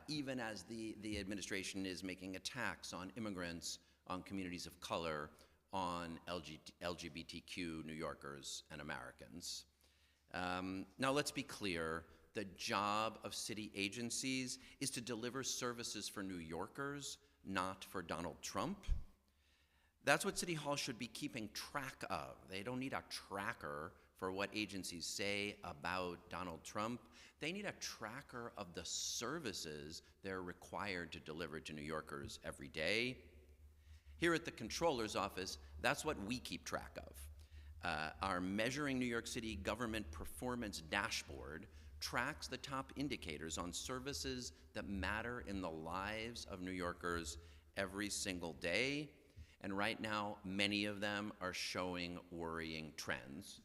even as the administration is making attacks on immigrants, on communities of color, on LGBTQ New Yorkers and Americans. Now let's be clear, the job of city agencies is to deliver services for New Yorkers, not for Donald Trump. That's what City Hall should be keeping track of. They don't need a tracker for what agencies say about Donald Trump. They need a tracker of the services they're required to deliver to New Yorkers every day. Here at the Comptroller's Office, that's what we keep track of. Our Measuring New York City Government Performance Dashboard tracks the top indicators on services that matter in the lives of New Yorkers every single day. And right now, many of them are showing worrying trends.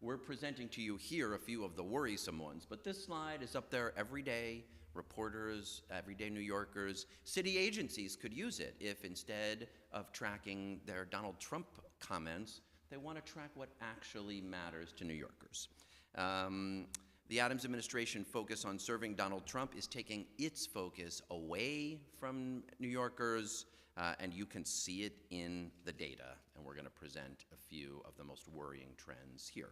We're presenting to you here a few of the worrisome ones, but this slide is up there every day. Reporters, everyday New Yorkers, city agencies could use it if instead of tracking their Donald Trump comments, they want to track what actually matters to New Yorkers. The Adams administration focus on serving Donald Trump is taking its focus away from New Yorkers, and you can see it in the data, and we're going to present a few of the most worrying trends here.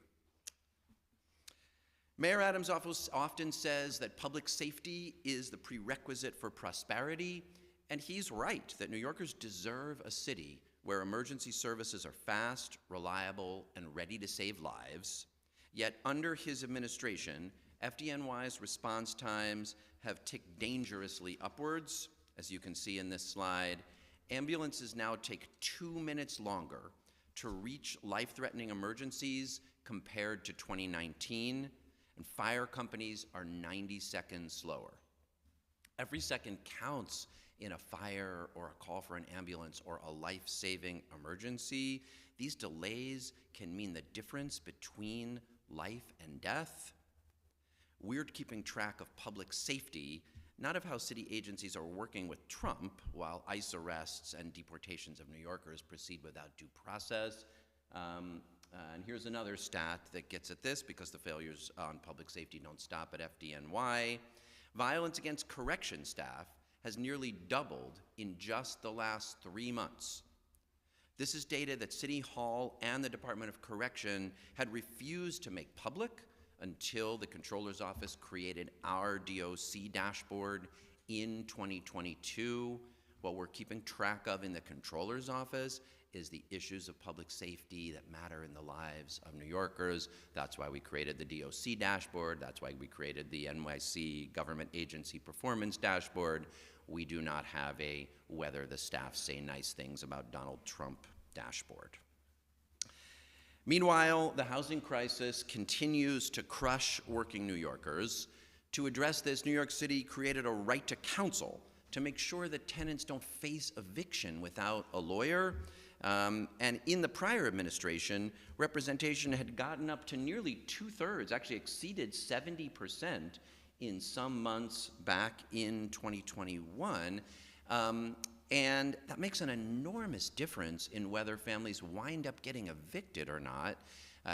Mayor Adams often says that public safety is the prerequisite for prosperity, and he's right that New Yorkers deserve a city where emergency services are fast, reliable, and ready to save lives. Yet under his administration, FDNY's response times have ticked dangerously upwards. As you can see in this slide, ambulances now take 2 minutes longer to reach life-threatening emergencies compared to 2019. And fire companies are 90 seconds slower. Every second counts in a fire or a call for an ambulance or a life-saving emergency. These delays can mean the difference between life and death. We're keeping track of public safety, not of how city agencies are working with Trump while ICE arrests and deportations of New Yorkers proceed without due process. And here's another stat that gets at this because the failures on public safety don't stop at FDNY. Violence against correction staff has nearly doubled in just the last 3 months. This is data that City Hall and the Department of Correction had refused to make public until the Comptroller's Office created our DOC dashboard in 2022. What we're keeping track of in the Comptroller's Office is the issues of public safety that matter in the lives of New Yorkers. That's why we created the DOC dashboard. That's why we created the NYC Government Agency Performance Dashboard. We do not have a whether the staff say nice things about Donald Trump dashboard. Meanwhile, the housing crisis continues to crush working New Yorkers. To address this, New York City created a right to counsel to make sure that tenants don't face eviction without a lawyer. And in the prior administration, representation had gotten up to nearly 2/3, actually exceeded 70% in some months back in 2021. And that makes an enormous difference in whether families wind up getting evicted or not.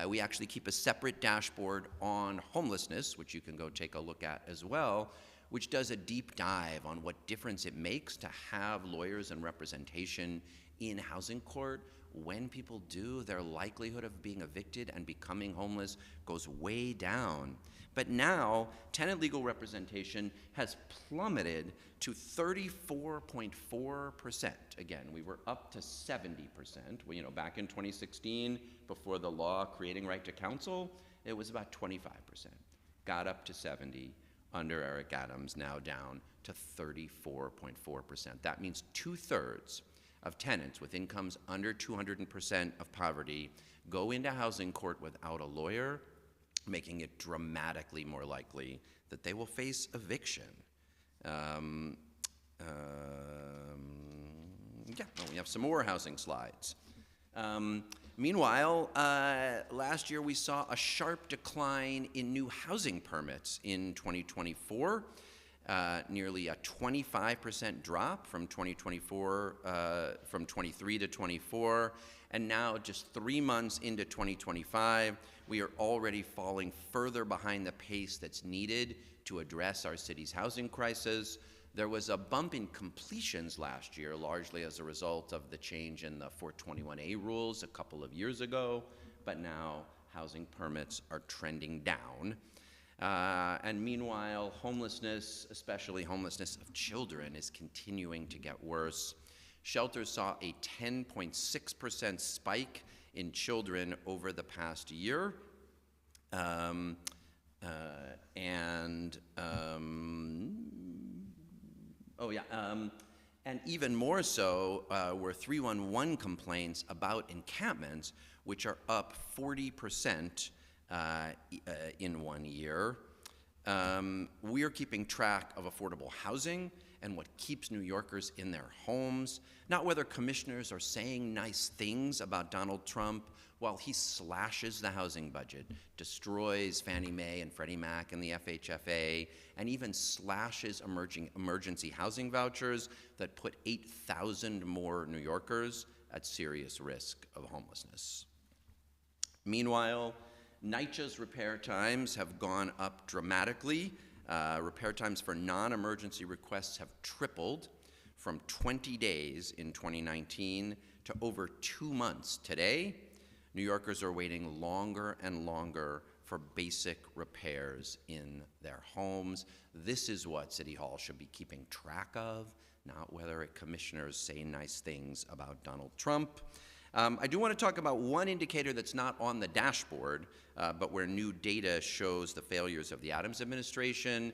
We actually keep a separate dashboard on homelessness, which you can go take a look at as well, which does a deep dive on what difference it makes to have lawyers and representation in housing court. When people do, their likelihood of being evicted and becoming homeless goes way down. But now, tenant legal representation has plummeted to 34.4%. Again, we were up to 70%. Back in 2016, before the law creating right to counsel, it was about 25%. Got up to 70 under Eric Adams, now down to 34.4%. That means 2/3 of tenants with incomes under 200% of poverty go into housing court without a lawyer, making it dramatically more likely that they will face eviction. We have some more housing slides. Meanwhile, last year we saw a sharp decline in new housing permits in 2024. nearly a 25% drop from 2024, from 23 to 24, and now just 3 months into 2025, we are already falling further behind the pace that's needed to address our city's housing crisis. There was a bump in completions last year, largely as a result of the change in the 421A rules a couple of years ago, but now housing permits are trending down. And meanwhile, homelessness, especially homelessness of children, is continuing to get worse. Shelters saw a 10.6% spike in children over the past year. And even more so were 311 complaints about encampments, which are up 40% in 1 year. We are keeping track of affordable housing and what keeps New Yorkers in their homes, not whether commissioners are saying nice things about Donald Trump while he slashes the housing budget, destroys Fannie Mae and Freddie Mac and the FHFA, and even slashes emergency housing vouchers that put 8,000 more New Yorkers at serious risk of homelessness. Meanwhile, NYCHA's repair times have gone up dramatically. Repair times for non-emergency requests have tripled from 20 days in 2019 to over 2 months today. New Yorkers are waiting longer and longer for basic repairs in their homes. This is what City Hall should be keeping track of, not whether commissioners say nice things about Donald Trump. I do want to talk about one indicator that's not on the dashboard, but where new data shows the failures of the Adams administration,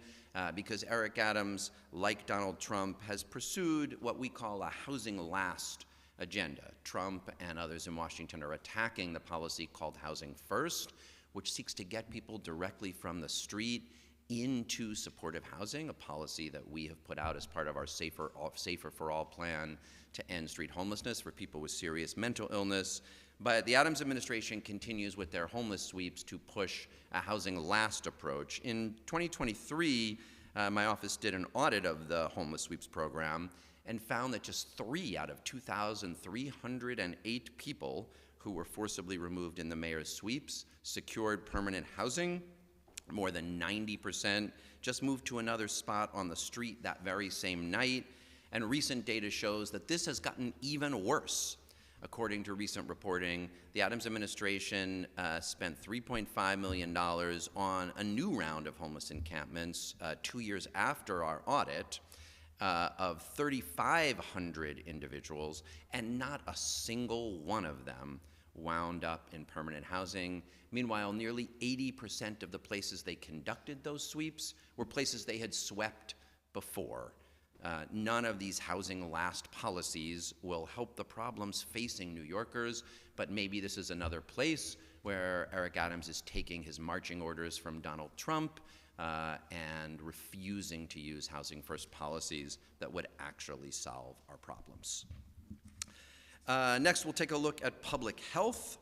because Eric Adams, like Donald Trump, has pursued what we call a housing last agenda. Trump and others in Washington are attacking the policy called Housing First, which seeks to get people directly from the street into supportive housing, a policy that we have put out as part of our Safer for All plan to end street homelessness for people with serious mental illness. But the Adams administration continues with their homeless sweeps to push a housing last approach. In 2023, my office did an audit of the homeless sweeps program and found that just 3 out of 2,308 people who were forcibly removed in the mayor's sweeps secured permanent housing. More than 90% just moved to another spot on the street that very same night. And recent data shows that this has gotten even worse. According to recent reporting, the Adams administration spent $3.5 million on a new round of homeless encampments 2 years after our audit of 3,500 individuals, and not a single one of them wound up in permanent housing. Meanwhile, nearly 80% of the places they conducted those sweeps were places they had swept before. None of these housing last policies will help the problems facing New Yorkers, but maybe this is another place where Eric Adams is taking his marching orders from Donald Trump and refusing to use housing first policies that would actually solve our problems. Next, we'll take a look at public health.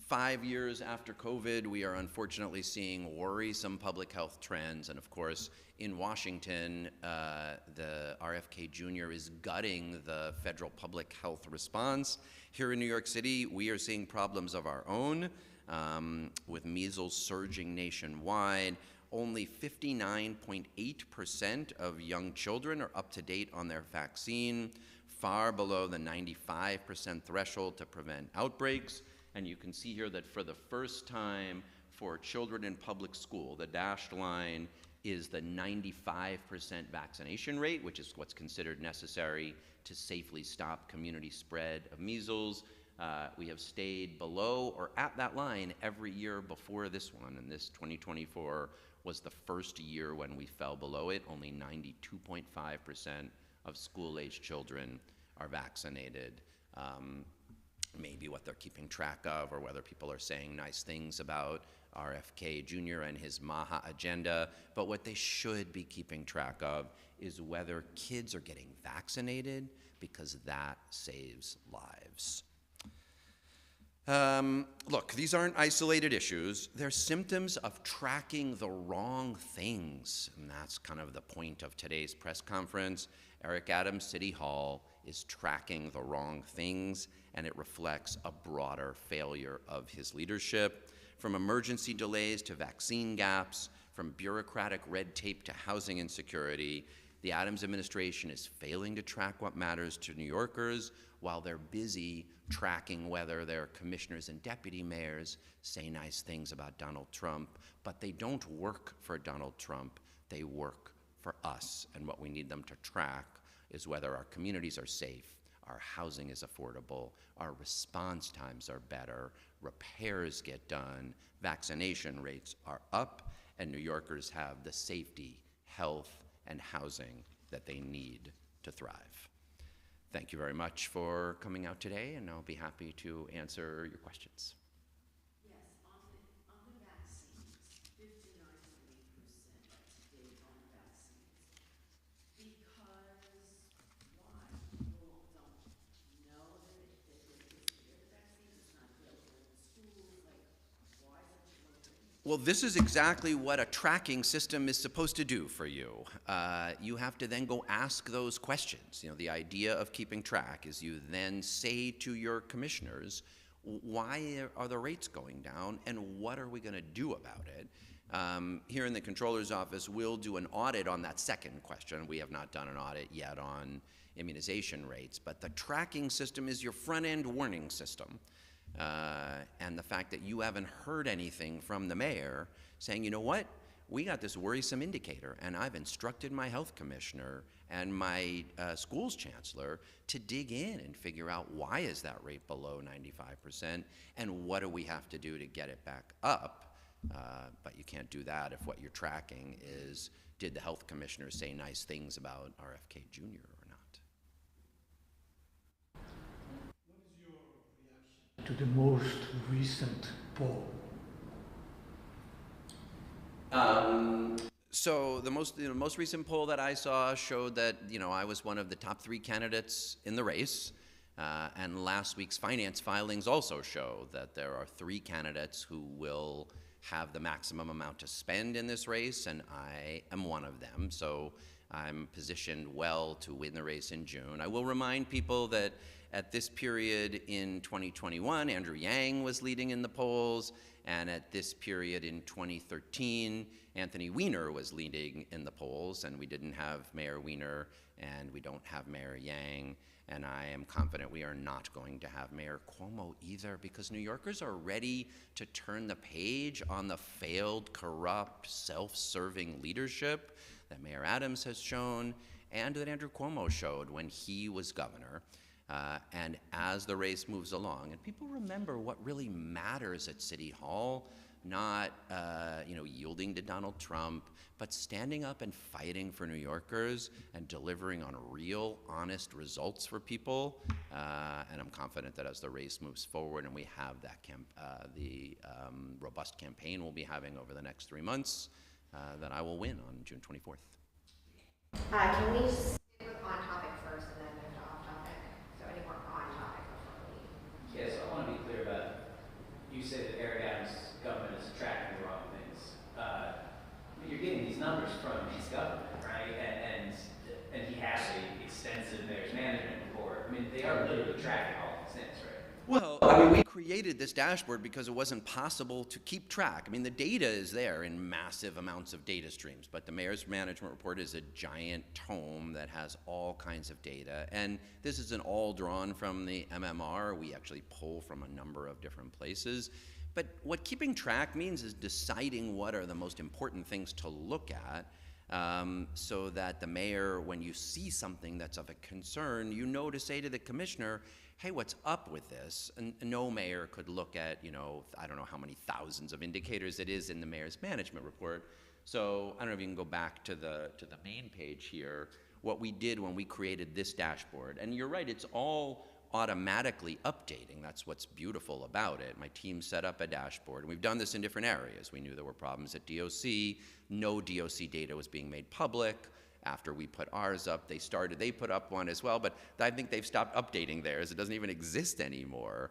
5 years after COVID, we are unfortunately seeing worrisome public health trends. And of course, in Washington, the RFK Jr. is gutting the federal public health response. Here in New York City, we are seeing problems of our own, with measles surging nationwide. Only 59.8% of young children are up to date on their vaccine, far below the 95% threshold to prevent outbreaks. And you can see here that for the first time for children in public school, the dashed line is the 95% vaccination rate, which is what's considered necessary to safely stop community spread of measles. We have stayed below or at that line every year before this one, and this 2024 was the first year when we fell below it. Only 92.5% of school-aged children are vaccinated. Maybe what they're keeping track of, or whether people are saying nice things about RFK Jr. and his MAHA agenda, but what they should be keeping track of is whether kids are getting vaccinated, because that saves lives. Look, these aren't isolated issues. They're symptoms of tracking the wrong things. And that's kind of the point of today's press conference. Eric Adams, City Hall, is tracking the wrong things, and it reflects a broader failure of his leadership. From emergency delays to vaccine gaps, from bureaucratic red tape to housing insecurity, the Adams administration is failing to track what matters to New Yorkers while they're busy tracking whether their commissioners and deputy mayors say nice things about Donald Trump, but they don't work for Donald Trump, they work for us. And what we need them to track is whether our communities are safe, our housing is affordable, our response times are better, repairs get done, vaccination rates are up, and New Yorkers have the safety, health, and housing that they need to thrive. Thank you very much for coming out today, and I'll be happy to answer your questions. Yes, on the vaccines, 59.8% to date on vaccines. Because why? People don't know that it's here, the vaccine is not available in schools. Like, why is it limited? Well, this is exactly what a tracking system is supposed to do for you. You have to then go ask those questions. You know, the idea of keeping track is you then say to your commissioners, why are the rates going down and what are we going to do about it? Here in the Comptroller's office, we'll do an audit on that second question. We have not done an audit yet on immunization rates, but the tracking system is your front-end warning system. And the fact that you haven't heard anything from the mayor saying, you know what, we got this worrisome indicator, and I've instructed my health commissioner and my schools chancellor to dig in and figure out why is that rate below 95%, and what do we have to do to get it back up. But you can't do that if what you're tracking is, did the health commissioner say nice things about RFK Jr. or not? What is your reaction to the most recent poll? So the most recent poll that I saw showed that I was one of the top 3 candidates in the race, and last week's finance filings also show that there are 3 candidates who will have the maximum amount to spend in this race, and I am one of them. So I'm positioned well to win the race in June. I will remind people that at this period in 2021, Andrew Yang was leading in the polls, and at this period in 2013, Anthony Weiner was leading in the polls, and we didn't have Mayor Weiner, and we don't have Mayor Yang, and I am confident we are not going to have Mayor Cuomo either, because New Yorkers are ready to turn the page on the failed, corrupt, self-serving leadership that Mayor Adams has shown and that Andrew Cuomo showed when he was governor. And as the race moves along, and people remember what really matters at City Hall, not yielding to Donald Trump, but standing up and fighting for New Yorkers and delivering on real, honest results for people. And I'm confident that as the race moves forward and we have that robust campaign we'll be having over the next 3 months, that I will win on June 24th. Can we stick with on topic first and then move to off topic? So any more on topic before we? Yeah, so I want to be clear about, you say that Eric Adams' government is tracking the wrong things. You're getting these numbers from his government, right? And he has an extensive mayor's management report. I mean, they are literally tracking all these things, right? Well, I mean, we created this dashboard because it wasn't possible to keep track. I mean, the data is there in massive amounts of data streams, but the mayor's management report is a giant tome that has all kinds of data. And this isn't all drawn from the MMR. We actually pull from a number of different places. But what keeping track means is deciding what are the most important things to look at, so that the mayor, when you see something that's of a concern, you know to say to the commissioner, hey, what's up with this? And no mayor could look at, I don't know how many thousands of indicators it is in the mayor's management report. So I don't know if you can go back to the main page here, what we did when we created this dashboard. And you're right, it's all automatically updating. That's what's beautiful about it. My team set up a dashboard, and we've done this in different areas. We knew there were problems at DOC. No DOC data was being made public. after we put ours up. They put up one as well, but I think they've stopped updating theirs. It doesn't even exist anymore.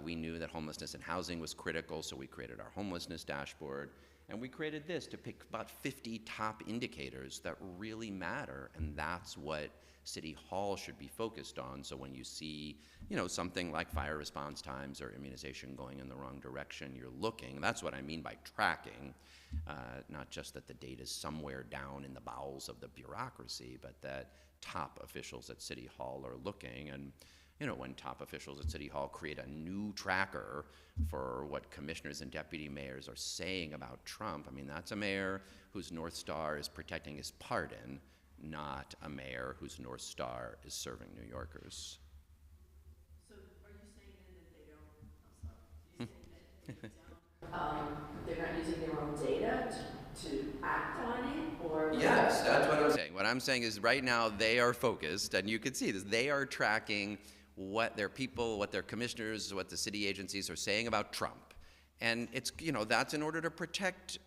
We knew that homelessness and housing was critical, so we created our homelessness dashboard. And we created this to pick about 50 top indicators that really matter, and that's what City Hall should be focused on. So when you see, something like fire response times or immunization going in the wrong direction, you're looking. That's what I mean by tracking, not just that the data is somewhere down in the bowels of the bureaucracy, but that top officials at City Hall are looking. And when top officials at City Hall create a new tracker for what commissioners and deputy mayors are saying about Trump, I mean, that's a mayor whose North Star is protecting his pardon, not a mayor whose North Star is serving New Yorkers. So are you saying then that they don't, I'm sorry, you saying that they're not using their own data to act on it, or? Yes, that's what I'm saying. What I'm saying is right now they are focused, and you can see this, they are tracking what their people, what their commissioners, what the city agencies are saying about Trump. And it's, that's in order to protect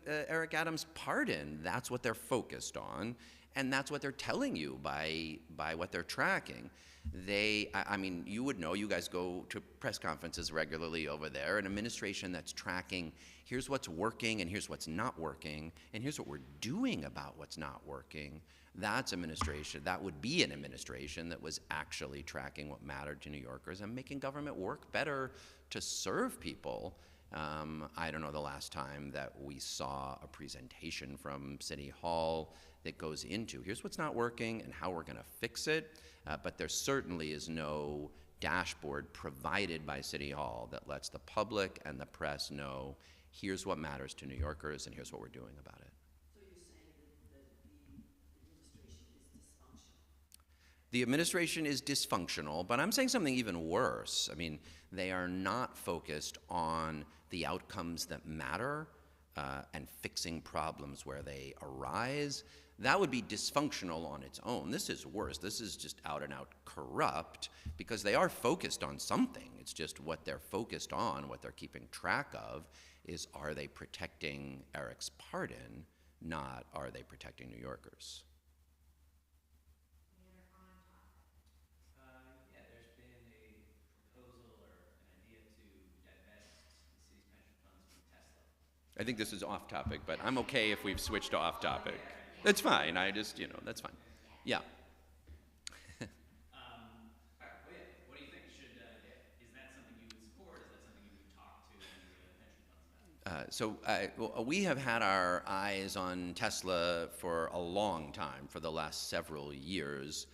Eric Adams' pardon. That's what they're focused on, and that's what they're telling you by what they're tracking. I mean, you would know, you guys go to press conferences regularly over there, an administration that's tracking, here's what's working and here's what's not working, and here's what we're doing about what's not working. That would be an administration that was actually tracking what mattered to New Yorkers and making government work better to serve people. I don't know the last time that we saw a presentation from City Hall that goes into, here's what's not working and how we're going to fix it. But there certainly is no dashboard provided by City Hall that lets the public and the press know, here's what matters to New Yorkers and here's what we're doing about it. So you're saying that the administration is dysfunctional? The administration is dysfunctional, but I'm saying something even worse. I mean, they are not focused on the outcomes that matter and fixing problems where they arise. That would be dysfunctional on its own. This is worse. This is just out and out corrupt because they are focused on something. It's just what they're focused on, what they're keeping track of is, are they protecting Eric's pardon, not are they protecting New Yorkers? Yeah, there's been a proposal or an idea to divest the city's pension funds from Tesla. I think this is off topic, but I'm okay if we've switched to off topic. That's fine. I just, that's fine. Yeah. All right, well, yeah, what do you think? Is that something you would support? Is that something you would talk to the pension funds about? We have had our eyes on Tesla for a long time, for the last several years.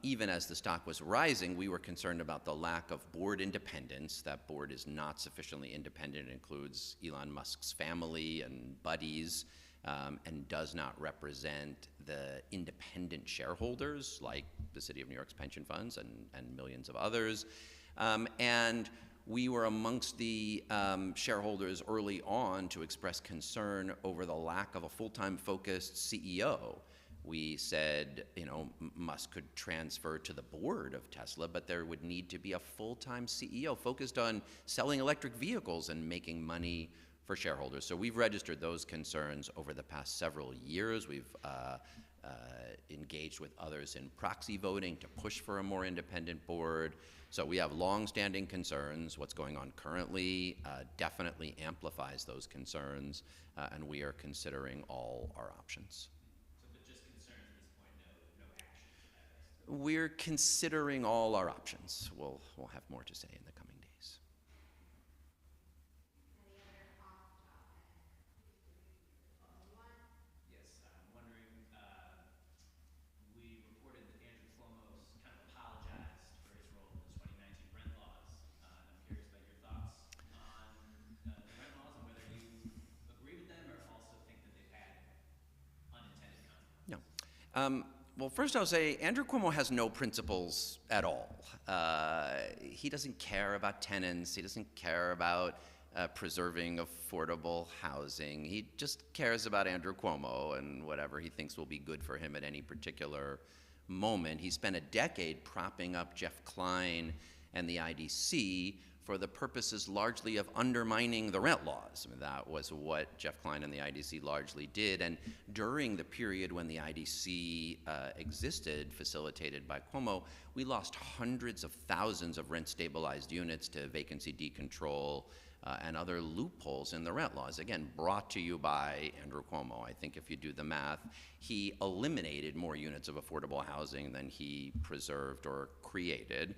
Even as the stock was rising, we were concerned about the lack of board independence. That board is not sufficiently independent. It includes Elon Musk's family and buddies, and does not represent the independent shareholders like the City of New York's pension funds and millions of others. And we were amongst the shareholders early on to express concern over the lack of a full-time focused CEO. We said, Musk could transfer to the board of Tesla, but there would need to be a full-time CEO focused on selling electric vehicles and making money for shareholders. So we've registered those concerns over the past several years. We've engaged with others in proxy voting to push for a more independent board. So we have long-standing concerns. What's going on currently definitely amplifies those concerns, and we are considering all our options. But just concerns at this point, no action. We're considering all our options. We'll have more to say in the coming days. Any other off-topic? Yes, I'm wondering, we reported that Andrew Cuomo's kind of apologized for his role in the 2019 rent laws. I'm curious about your thoughts on the rent laws and whether you agree with them or also think that they've had unintended consequences. No. Well, first I'll say Andrew Cuomo has no principles at all. He doesn't care about tenants. He doesn't care about preserving affordable housing. He just cares about Andrew Cuomo and whatever he thinks will be good for him at any particular moment. He spent a decade propping up Jeff Klein and the IDC for the purposes largely of undermining the rent laws. I mean, that was what Jeff Klein and the IDC largely did. And during the period when the IDC existed, facilitated by Cuomo, we lost hundreds of thousands of rent-stabilized units to vacancy decontrol and other loopholes in the rent laws. Again, brought to you by Andrew Cuomo. I think if you do the math, he eliminated more units of affordable housing than he preserved or created.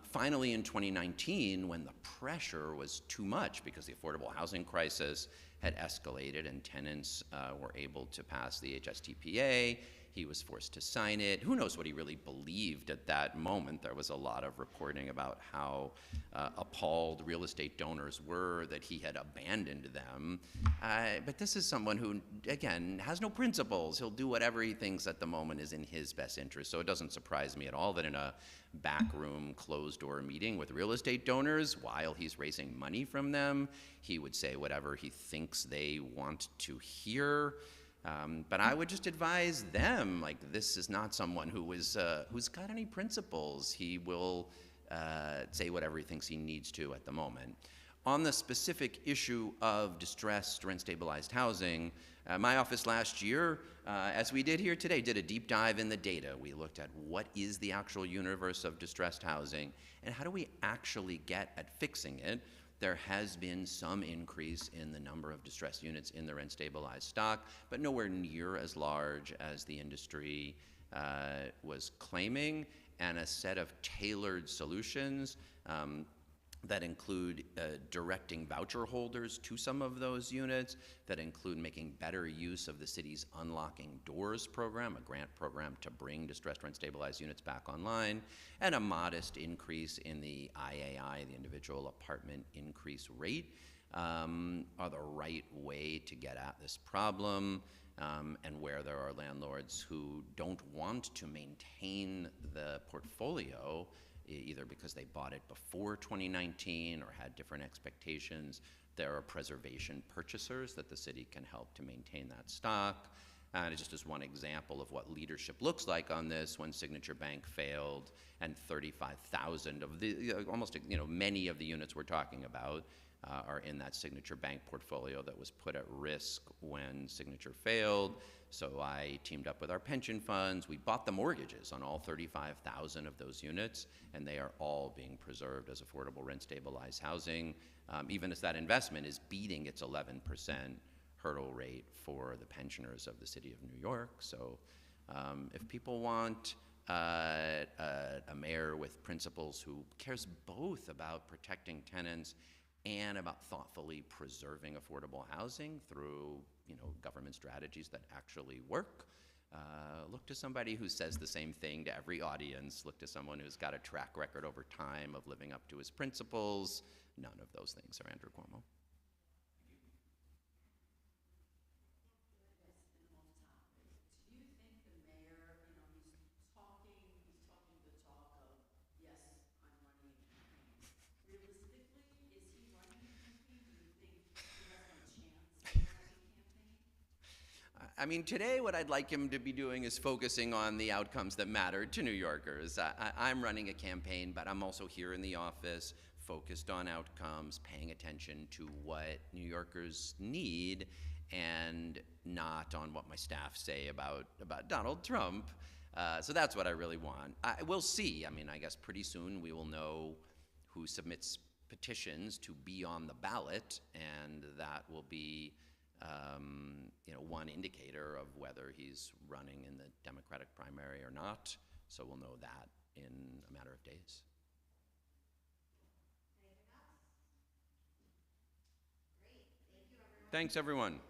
Finally, in 2019, when the pressure was too much because the affordable housing crisis had escalated and tenants were able to pass the HSTPA, he was forced to sign it. Who knows what he really believed at that moment? There was a lot of reporting about how appalled real estate donors were that he had abandoned them. But this is someone who, again, has no principles. He'll do whatever he thinks at the moment is in his best interest. So it doesn't surprise me at all that in a backroom, closed-door meeting with real estate donors, while he's raising money from them, he would say whatever he thinks they want to hear. But I would just advise them, like, this is not someone who's got any principles. He will say whatever he thinks he needs to at the moment. On the specific issue of distressed rent-stabilized housing, my office last year, as we did here today, did a deep dive in the data. We looked at what is the actual universe of distressed housing and how do we actually get at fixing it. There has been some increase in the number of distressed units in the rent-stabilized stock, but nowhere near as large as the industry was claiming, and a set of tailored solutions that include directing voucher holders to some of those units, that include making better use of the city's Unlocking Doors program, a grant program to bring distressed rent-stabilized units back online, and a modest increase in the IAI, the individual apartment increase rate, are the right way to get at this problem. And where there are landlords who don't want to maintain the portfolio, either because they bought it before 2019 or had different expectations, there are preservation purchasers that the city can help to maintain that stock. And it's just as one example of what leadership looks like on this. When Signature Bank failed and 35,000 of the, almost, many of the units we're talking about are in that Signature Bank portfolio that was put at risk when Signature failed. So I teamed up with our pension funds. We bought the mortgages on all 35,000 of those units, and they are all being preserved as affordable rent-stabilized housing, even as that investment is beating its 11% hurdle rate for the pensioners of the city of New York. So if people want a mayor with principles who cares both about protecting tenants and about thoughtfully preserving affordable housing through, government strategies that actually work, look to somebody who says the same thing to every audience. Look to someone who's got a track record over time of living up to his principles. None of those things are Andrew Cuomo. Do you think the mayor, he's talking the talk of, yes, I'm running a campaign. Realistically, is he running a campaign? Do you think he has a chance of running a campaign? I mean, today what I'd like him to be doing is focusing on the outcomes that matter to New Yorkers. I'm running a campaign, but I'm also here in the office, focused on outcomes, paying attention to what New Yorkers need, and not on what my staff say about Donald Trump. So that's what I really want. We'll see. I mean, I guess pretty soon we will know who submits petitions to be on the ballot, and that will be one indicator of whether he's running in the Democratic primary or not. So we'll know that in a matter of days. Anything else? Great, thank you everyone. Thanks, everyone.